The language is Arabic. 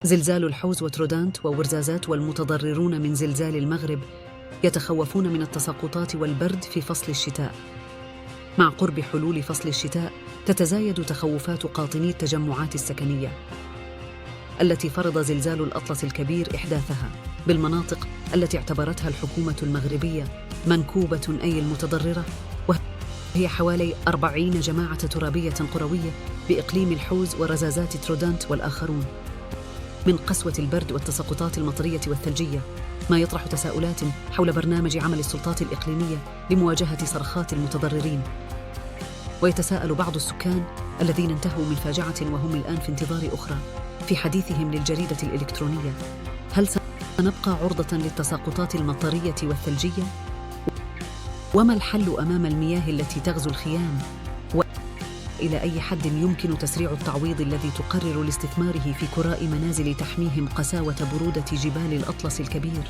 زلزال الحوز وترودانت وورزازات والمتضررون من زلزال المغرب يتخوفون من التساقطات والبرد في فصل الشتاء. مع قرب حلول فصل الشتاء تتزايد تخوفات قاطني التجمعات السكنية التي فرض زلزال الأطلس الكبير إحداثها بالمناطق التي اعتبرتها الحكومة المغربية منكوبة أي المتضررة، وهي حوالي 40 جماعة ترابية قروية بإقليم الحوز ورزازات ترودانت والآخرون. من قسوة البرد والتساقطات المطرية والثلجية ما يطرح تساؤلات حول برنامج عمل السلطات الإقليمية لمواجهة صرخات المتضررين. ويتساءل بعض السكان الذين انتهوا من فاجعة وهم الآن في انتظار أخرى في حديثهم للجريدة الإلكترونية: هل سنبقى عرضة للتساقطات المطرية والثلجية؟ وما الحل أمام المياه التي تغزو الخيام؟ وإلى أي حد يمكن تسريع التعويض الذي تقرر لاستثماره في كراء منازل تحميهم قساوة برودة جبال الأطلس الكبير؟